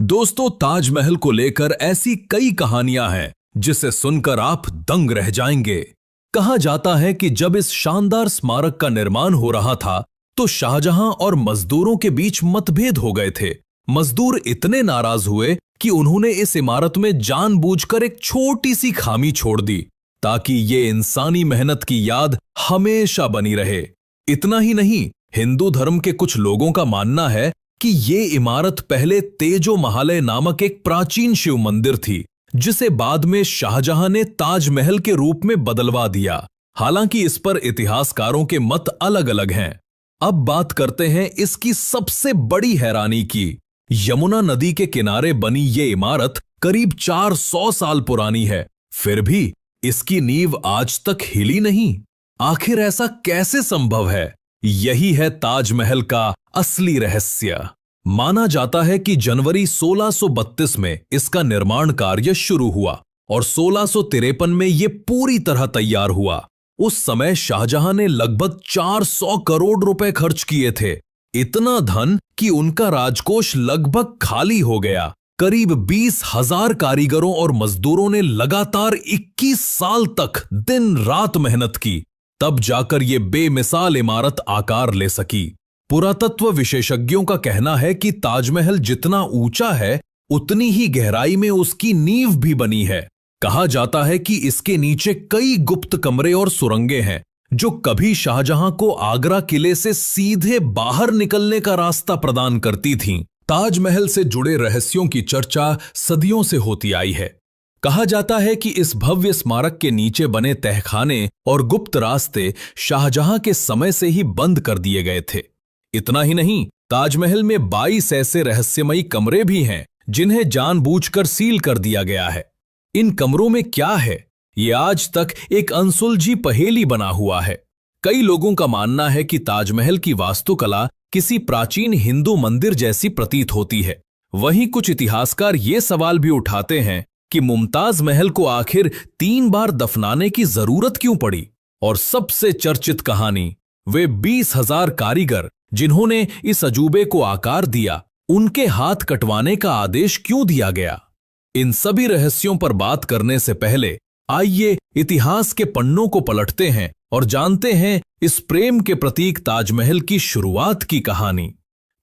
दोस्तों, ताजमहल को लेकर ऐसी कई कहानियां हैं जिसे सुनकर आप दंग रह जाएंगे। कहा जाता है कि जब इस शानदार स्मारक का निर्माण हो रहा था तो शाहजहां और मजदूरों के बीच मतभेद हो गए थे। मजदूर इतने नाराज हुए कि उन्होंने इस इमारत में जानबूझकर एक छोटी सी खामी छोड़ दी ताकि ये इंसानी मेहनत की याद हमेशा बनी रहे। इतना ही नहीं, हिंदू धर्म के कुछ लोगों का मानना है कि ये इमारत पहले तेजो महालय नामक एक प्राचीन शिव मंदिर थी, जिसे बाद में शाहजहां ने ताजमहल के रूप में बदलवा दिया। हालांकि इस पर इतिहासकारों के मत अलग अलग हैं। अब बात करते हैं इसकी सबसे बड़ी हैरानी की। यमुना नदी के किनारे बनी ये इमारत करीब 400 साल पुरानी है, फिर भी इसकी नींव आज तक हिली नहीं। आखिर ऐसा कैसे संभव है? यही है ताजमहल का असली रहस्य। माना जाता है कि जनवरी 1632 में इसका निर्माण कार्य शुरू हुआ और 1653 में यह पूरी तरह तैयार हुआ। उस समय शाहजहां ने लगभग 400 करोड़ रुपए खर्च किए थे। इतना धन कि उनका राजकोष लगभग खाली हो गया। करीब 20,000 कारीगरों और मजदूरों ने लगातार 21 साल तक दिन रात मेहनत की, तब जाकर ये बेमिसाल इमारत आकार ले सकी। पुरातत्व विशेषज्ञों का कहना है कि ताजमहल जितना ऊंचा है उतनी ही गहराई में उसकी नींव भी बनी है। कहा जाता है कि इसके नीचे कई गुप्त कमरे और सुरंगें हैं जो कभी शाहजहां को आगरा किले से सीधे बाहर निकलने का रास्ता प्रदान करती थीं। ताजमहल से जुड़े रहस्यों की चर्चा सदियों से होती आई है। कहा जाता है कि इस भव्य स्मारक के नीचे बने तहखाने और गुप्त रास्ते शाहजहां के समय से ही बंद कर दिए गए थे। इतना ही नहीं, ताजमहल में 22 ऐसे रहस्यमयी कमरे भी हैं जिन्हें जानबूझकर सील कर दिया गया है। इन कमरों में क्या है, ये आज तक एक अनसुलझी पहेली बना हुआ है। कई लोगों का मानना है कि ताजमहल की वास्तुकला किसी प्राचीन हिंदू मंदिर जैसी प्रतीत होती है। वहीं कुछ इतिहासकार ये सवाल भी उठाते हैं कि मुमताज महल को आखिर 3 बार दफनाने की जरूरत क्यों पड़ी। और सबसे चर्चित कहानी, वे 20,000 कारीगर जिन्होंने इस अजूबे को आकार दिया, उनके हाथ कटवाने का आदेश क्यों दिया गया। इन सभी रहस्यों पर बात करने से पहले आइए इतिहास के पन्नों को पलटते हैं और जानते हैं इस प्रेम के प्रतीक ताजमहल की शुरुआत की कहानी।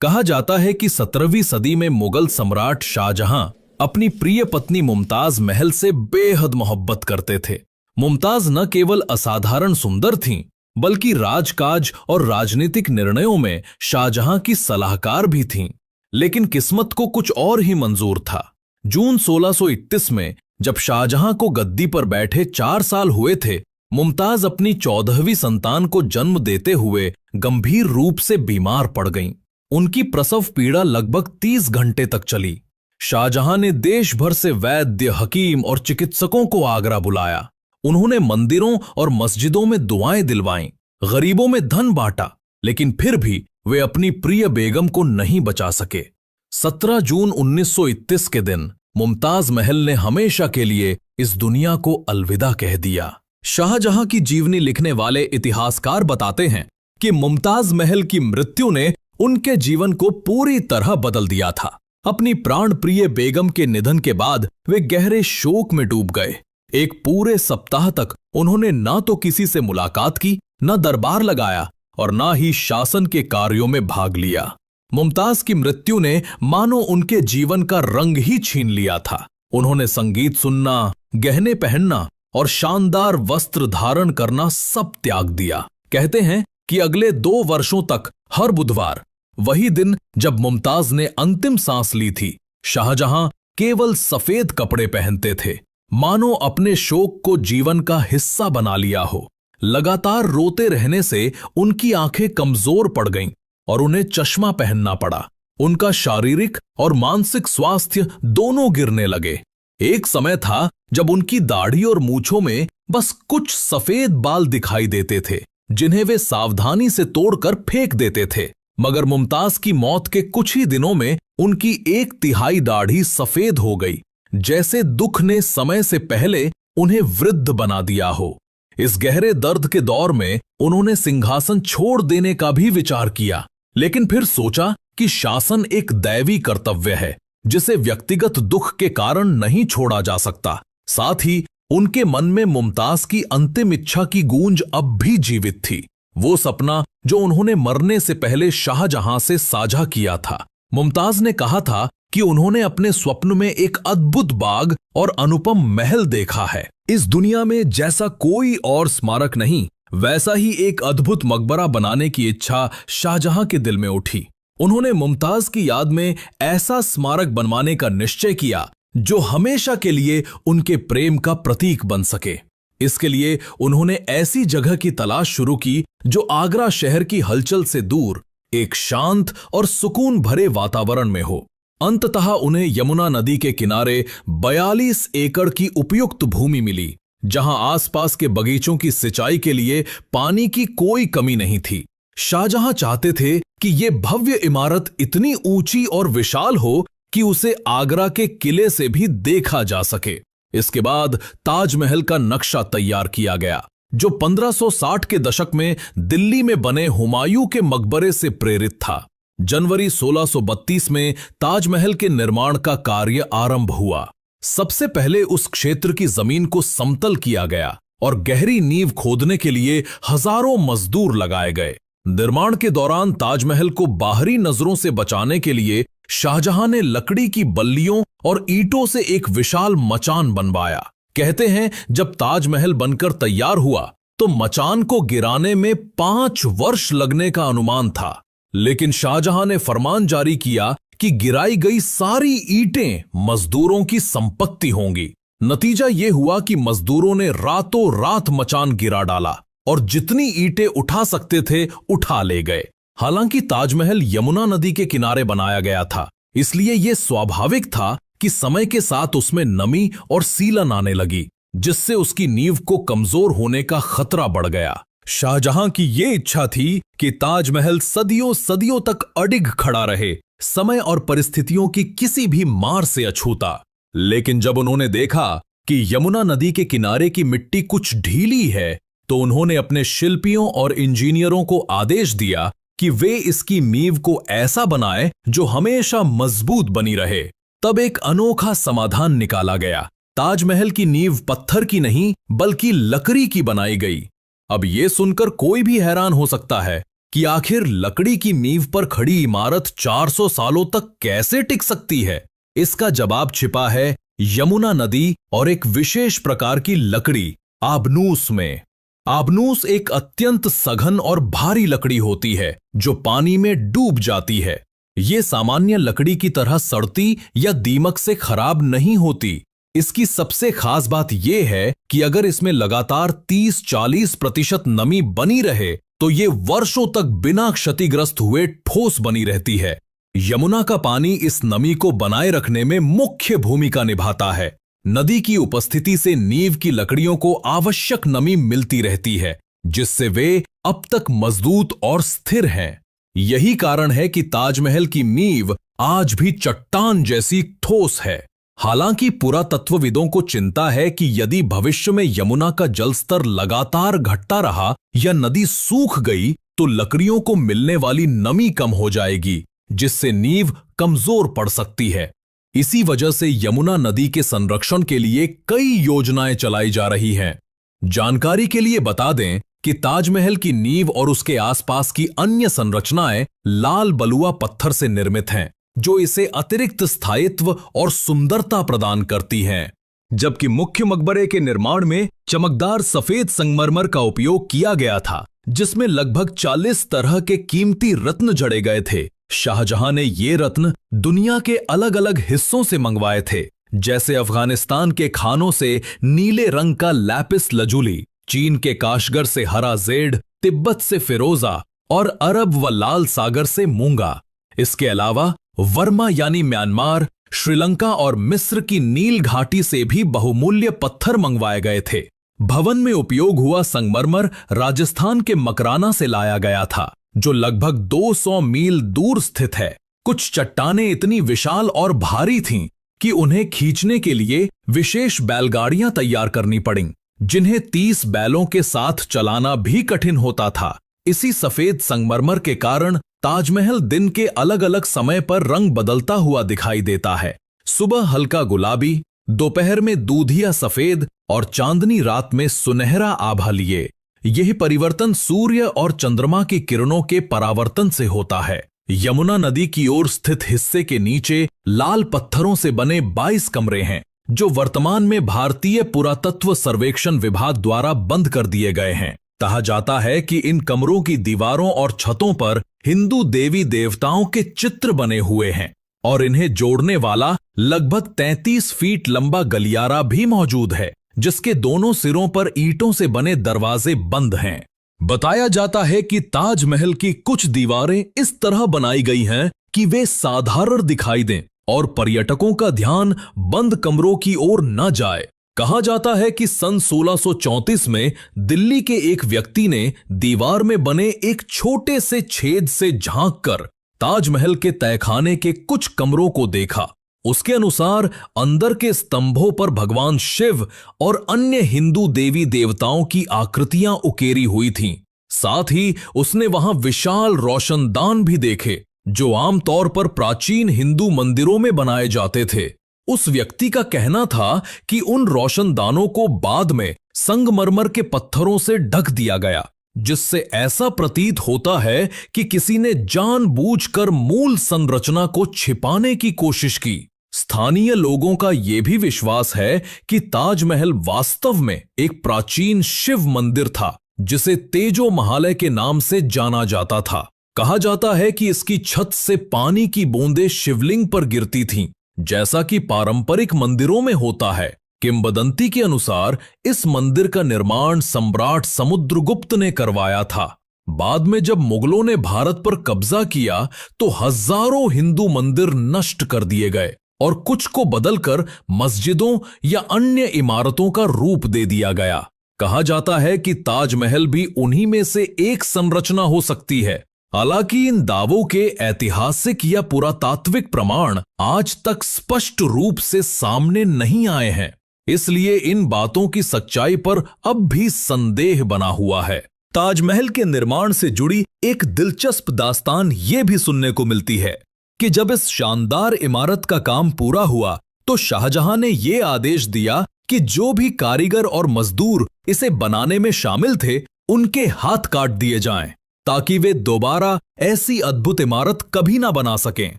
कहा जाता है कि 17वीं सदी में मुगल सम्राट शाहजहां अपनी प्रिय पत्नी मुमताज महल से बेहद मोहब्बत करते थे। मुमताज न केवल असाधारण सुंदर थीं, बल्कि राजकाज और राजनीतिक निर्णयों में शाहजहां की सलाहकार भी थीं। लेकिन किस्मत को कुछ और ही मंजूर था। जून 1631 में जब शाहजहां को गद्दी पर बैठे 4 साल हुए थे, मुमताज अपनी 14वीं संतान को जन्म देते हुए गंभीर रूप से बीमार पड़ गईं। उनकी प्रसव पीड़ा लगभग 30 घंटे तक चली। शाहजहां ने देश भर से वैद्य, हकीम और चिकित्सकों को आगरा बुलाया। उन्होंने मंदिरों और मस्जिदों में दुआएं दिलवाईं, गरीबों में धन बांटा, लेकिन फिर भी वे अपनी प्रिय बेगम को नहीं बचा सके। 17 जून 1931 के दिन मुमताज महल ने हमेशा के लिए इस दुनिया को अलविदा कह दिया। शाहजहां की जीवनी लिखने वाले इतिहासकार बताते हैं कि मुमताज महल की मृत्यु ने उनके जीवन को पूरी तरह बदल दिया था। अपनी प्राण प्रिय बेगम के निधन के बाद वे गहरे शोक में डूब गए। एक पूरे सप्ताह तक उन्होंने ना तो किसी से मुलाकात की, न दरबार लगाया और ना ही शासन के कार्यों में भाग लिया। मुमताज की मृत्यु ने मानो उनके जीवन का रंग ही छीन लिया था। उन्होंने संगीत सुनना, गहने पहनना और शानदार वस्त्र धारण करना सब त्याग दिया। कहते हैं कि अगले 2 वर्षों तक हर बुधवार, वही दिन जब मुमताज ने अंतिम सांस ली थी, शाहजहां केवल सफेद कपड़े पहनते थे, मानो अपने शोक को जीवन का हिस्सा बना लिया हो। लगातार रोते रहने से उनकी आंखें कमजोर पड़ गईं और उन्हें चश्मा पहनना पड़ा। उनका शारीरिक और मानसिक स्वास्थ्य दोनों गिरने लगे। एक समय था जब उनकी दाढ़ी और मूंछों में बस कुछ सफेद बाल दिखाई देते थे, जिन्हें वे सावधानी से तोड़कर फेंक देते थे। मगर मुमताज की मौत के कुछ ही दिनों में उनकी 1/3 दाढ़ी सफेद हो गई, जैसे दुख ने समय से पहले उन्हें वृद्ध बना दिया हो। इस गहरे दर्द के दौर में उन्होंने सिंहासन छोड़ देने का भी विचार किया, लेकिन फिर सोचा कि शासन एक दैवी कर्तव्य है जिसे व्यक्तिगत दुख के कारण नहीं छोड़ा जा सकता। साथ ही उनके मन में मुमताज की अंतिम इच्छा की गूंज अब भी जीवित थी, वो सपना जो उन्होंने मरने से पहले शाहजहां से साझा किया था। मुमताज ने कहा था कि उन्होंने अपने स्वप्न में एक अद्भुत बाग और अनुपम महल देखा है। इस दुनिया में जैसा कोई और स्मारक नहीं, वैसा ही एक अद्भुत मकबरा बनाने की इच्छा शाहजहां के दिल में उठी। उन्होंने मुमताज की याद में ऐसा स्मारक बनवाने का निश्चय किया जो हमेशा के लिए उनके प्रेम का प्रतीक बन सके। इसके लिए उन्होंने ऐसी जगह की तलाश शुरू की जो आगरा शहर की हलचल से दूर एक शांत और सुकून भरे वातावरण में हो। अंततः उन्हें यमुना नदी के किनारे 42 एकड़ की उपयुक्त भूमि मिली, जहां आसपास के बगीचों की सिंचाई के लिए पानी की कोई कमी नहीं थी। शाहजहां चाहते थे कि ये भव्य इमारत इतनी ऊंची और विशाल हो कि उसे आगरा के किले से भी देखा जा सके। इसके बाद ताजमहल का नक्शा तैयार किया गया, जो 1560 के दशक में दिल्ली में बने हुमायूं के मकबरे से प्रेरित था। जनवरी 1632 में ताजमहल के निर्माण का कार्य आरंभ हुआ। सबसे पहले उस क्षेत्र की जमीन को समतल किया गया और गहरी नींव खोदने के लिए हजारों मजदूर लगाए गए। निर्माण के दौरान ताजमहल को बाहरी नजरों से बचाने के लिए शाहजहां ने लकड़ी की बल्लियों और ईंटों से एक विशाल मचान बनवाया। कहते हैं जब ताजमहल बनकर तैयार हुआ तो मचान को गिराने में 5 वर्ष लगने का अनुमान था, लेकिन शाहजहां ने फरमान जारी किया कि गिराई गई सारी ईंटें मजदूरों की संपत्ति होंगी। नतीजा यह हुआ कि मजदूरों ने रातों रात मचान गिरा डाला और जितनी ईंटें उठा सकते थे उठा ले गए। हालांकि ताजमहल यमुना नदी के किनारे बनाया गया था, इसलिए यह स्वाभाविक था कि समय के साथ उसमें नमी और सीलन आने लगी, जिससे उसकी नींव को कमजोर होने का खतरा बढ़ गया। शाहजहां की यह इच्छा थी कि ताजमहल सदियों सदियों तक अडिग खड़ा रहे, समय और परिस्थितियों की किसी भी मार से अछूता। लेकिन जब उन्होंने देखा कि यमुना नदी के किनारे की मिट्टी कुछ ढीली है, तो उन्होंने अपने शिल्पियों और इंजीनियरों को आदेश दिया कि वे इसकी नींव को ऐसा बनाए जो हमेशा मजबूत बनी रहे। तब एक अनोखा समाधान निकाला गया। ताजमहल की नींव पत्थर की नहीं बल्कि लकड़ी की बनाई गई। अब यह सुनकर कोई भी हैरान हो सकता है कि आखिर लकड़ी की नींव पर खड़ी इमारत 400 सालों तक कैसे टिक सकती है। इसका जवाब छिपा है यमुना नदी और एक विशेष प्रकार की लकड़ी आबनूस में। आबनूस एक अत्यंत सघन और भारी लकड़ी होती है जो पानी में डूब जाती है। ये सामान्य लकड़ी की तरह सड़ती या दीमक से खराब नहीं होती। इसकी सबसे खास बात यह है कि अगर इसमें लगातार 30-40% नमी बनी रहे तो ये वर्षों तक बिना क्षतिग्रस्त हुए ठोस बनी रहती है। यमुना का पानी इस नमी को बनाए रखने में मुख्य भूमिका निभाता है। नदी की उपस्थिति से नींव की लकड़ियों को आवश्यक नमी मिलती रहती है, जिससे वे अब तक मजबूत और स्थिर हैं। यही कारण है कि ताजमहल की नींव आज भी चट्टान जैसी ठोस है। हालांकि पुरातत्वविदों को चिंता है कि यदि भविष्य में यमुना का जलस्तर लगातार घटता रहा या नदी सूख गई तो लकड़ियों को मिलने वाली नमी कम हो जाएगी, जिससे नींव कमजोर पड़ सकती है। इसी वजह से यमुना नदी के संरक्षण के लिए कई योजनाएं चलाई जा रही हैं। जानकारी के लिए बता दें कि ताजमहल की नींव और उसके आसपास की अन्य संरचनाएं लाल बलुआ पत्थर से निर्मित हैं, जो इसे अतिरिक्त स्थायित्व और सुंदरता प्रदान करती हैं। जबकि मुख्य मकबरे के निर्माण में चमकदार सफेद संगमरमर का उपयोग किया गया था, जिसमें लगभग 40 तरह के कीमती रत्न जड़े गए थे। शाहजहां ने ये रत्न दुनिया के अलग अलग हिस्सों से मंगवाए थे, जैसे अफगानिस्तान के खानों से नीले रंग का लैपिस लजूली, चीन के काशगर से हरा जेड, तिब्बत से फिरोजा और अरब व लाल सागर से मूंगा। इसके अलावा वर्मा यानी म्यांमार, श्रीलंका और मिस्र की नील घाटी से भी बहुमूल्य पत्थर मंगवाए गए थे। भवन में उपयोग हुआ संगमरमर राजस्थान के मकराना से लाया गया था, जो लगभग 200 मील दूर स्थित है। कुछ चट्टानें इतनी विशाल और भारी थीं कि उन्हें खींचने के लिए विशेष बैलगाड़ियां तैयार करनी पड़ीं, जिन्हें 30 बैलों के साथ चलाना भी कठिन होता था। इसी सफेद संगमरमर के कारण ताजमहल दिन के अलग अलग समय पर रंग बदलता हुआ दिखाई देता है। सुबह हल्का गुलाबी, दोपहर में दूधिया सफेद और चांदनी रात में सुनहरा आभा लिए। यह परिवर्तन सूर्य और चंद्रमा की किरणों के परावर्तन से होता है। यमुना नदी की ओर स्थित हिस्से के नीचे लाल पत्थरों से बने 22 कमरे हैं, जो वर्तमान में भारतीय पुरातत्व सर्वेक्षण विभाग द्वारा बंद कर दिए गए हैं। कहा जाता है कि इन कमरों की दीवारों और छतों पर हिंदू देवी देवताओं के चित्र बने हुए हैं और इन्हें जोड़ने वाला लगभग 33 फीट लंबा गलियारा भी मौजूद है, जिसके दोनों सिरों पर ईंटों से बने दरवाजे बंद हैं। बताया जाता है कि ताजमहल की कुछ दीवारें इस तरह बनाई गई हैं कि वे साधारण दिखाई दें और पर्यटकों का ध्यान बंद कमरों की ओर न जाए। कहा जाता है कि सन 1634 में दिल्ली के एक व्यक्ति ने दीवार में बने एक छोटे से छेद से झांककर ताजमहल के तहखाने के कुछ कमरों को देखा। उसके अनुसार अंदर के स्तंभों पर भगवान शिव और अन्य हिंदू देवी देवताओं की आकृतियां उकेरी हुई थीं। साथ ही उसने वहां विशाल रोशनदान भी देखे, जो आमतौर पर प्राचीन हिंदू मंदिरों में बनाए जाते थे। उस व्यक्ति का कहना था कि उन रोशनदानों को बाद में संगमरमर के पत्थरों से ढक दिया गया, जिससे ऐसा प्रतीत होता है कि किसी ने जानबूझकर मूल संरचना को छिपाने की कोशिश की। स्थानीय लोगों का यह भी विश्वास है कि ताजमहल वास्तव में एक प्राचीन शिव मंदिर था, जिसे तेजो महालय के नाम से जाना जाता था। कहा जाता है कि इसकी छत से पानी की बूंदें शिवलिंग पर गिरती थीं, जैसा कि पारंपरिक मंदिरों में होता है। किंवदंती के अनुसार इस मंदिर का निर्माण सम्राट समुद्रगुप्त ने करवाया था। बाद में जब मुगलों ने भारत पर कब्जा किया तो हजारों हिंदू मंदिर नष्ट कर दिए गए और कुछ को बदलकर मस्जिदों या अन्य इमारतों का रूप दे दिया गया। कहा जाता है कि ताजमहल भी उन्हीं में से एक संरचना हो सकती है। हालांकि इन दावों के ऐतिहासिक या पुरातात्विक प्रमाण आज तक स्पष्ट रूप से सामने नहीं आए हैं, इसलिए इन बातों की सच्चाई पर अब भी संदेह बना हुआ है। ताजमहल के निर्माण से जुड़ी एक दिलचस्प दास्तान ये भी सुनने को मिलती है कि जब इस शानदार इमारत का काम पूरा हुआ तो शाहजहां ने ये आदेश दिया कि जो भी कारीगर और मजदूर इसे बनाने में शामिल थे, उनके हाथ काट दिए जाएं, ताकि वे दोबारा ऐसी अद्भुत इमारत कभी ना बना सकें।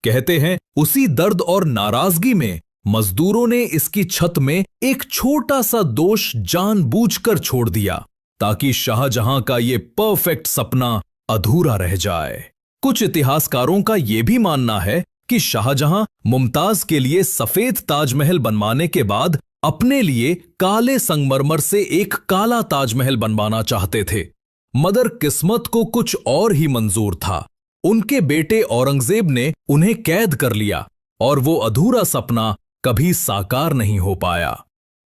कहते हैं उसी दर्द और नाराजगी में मजदूरों ने इसकी छत में एक छोटा सा दोष जानबूझकर छोड़ दिया, ताकि शाहजहां का ये परफेक्ट सपना अधूरा रह जाए। कुछ इतिहासकारों का यह भी मानना है कि शाहजहां मुमताज के लिए सफेद ताजमहल बनवाने के बाद अपने लिए काले संगमरमर से एक काला ताजमहल बनवाना चाहते थे, मगर किस्मत को कुछ और ही मंजूर था। उनके बेटे औरंगजेब ने उन्हें कैद कर लिया और वो अधूरा सपना कभी साकार नहीं हो पाया।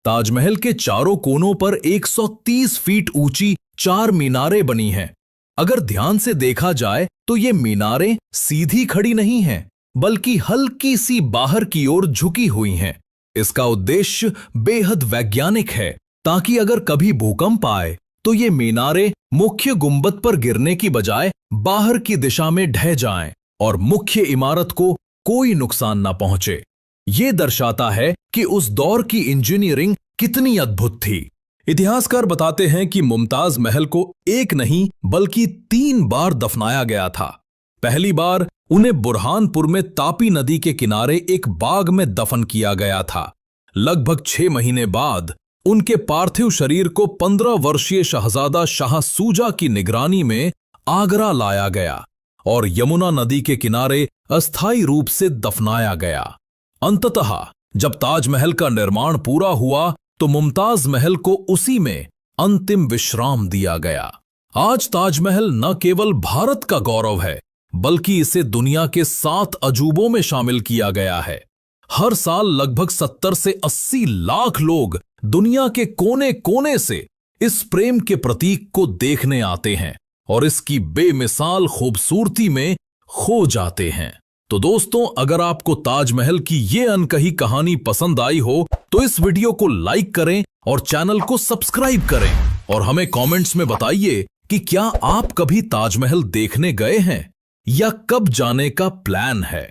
ताजमहल के चारों कोनों पर 130 फीट ऊंची 4 मीनारें बनी हैं। अगर ध्यान से देखा जाए तो ये मीनारें सीधी खड़ी नहीं हैं, बल्कि हल्की सी बाहर की ओर झुकी हुई हैं। इसका उद्देश्य बेहद वैज्ञानिक है, ताकि अगर कभी भूकंप आए तो ये मीनारें मुख्य गुंबद पर गिरने की बजाय बाहर की दिशा में ढह जाएं और मुख्य इमारत को कोई नुकसान न पहुंचे। ये दर्शाता है कि उस दौर की इंजीनियरिंग कितनी अद्भुत थी। इतिहासकार बताते हैं कि मुमताज महल को एक नहीं बल्कि 3 बार दफनाया गया था। पहली बार उन्हें बुरहानपुर में तापी नदी के किनारे एक बाग में दफन किया गया था। लगभग 6 महीने बाद उनके पार्थिव शरीर को 15 वर्षीय शहजादा शाह सूजा की निगरानी में आगरा लाया गया और यमुना नदी के किनारे अस्थायी रूप से दफनाया गया। अंततः जब ताजमहल का निर्माण पूरा हुआ तो मुमताज महल को उसी में अंतिम विश्राम दिया गया। आज ताजमहल न केवल भारत का गौरव है, बल्कि इसे दुनिया के 7 अजूबों में शामिल किया गया है। हर साल लगभग 70 से 80 लाख लोग दुनिया के कोने कोने से इस प्रेम के प्रतीक को देखने आते हैं और इसकी बेमिसाल खूबसूरती में खो जाते हैं। तो दोस्तों, अगर आपको ताजमहल की ये अनकही कहानी पसंद आई हो तो इस वीडियो को लाइक करें और चैनल को सब्सक्राइब करें और हमें कमेंट्स में बताइए कि क्या आप कभी ताजमहल देखने गए हैं या कब जाने का प्लान है?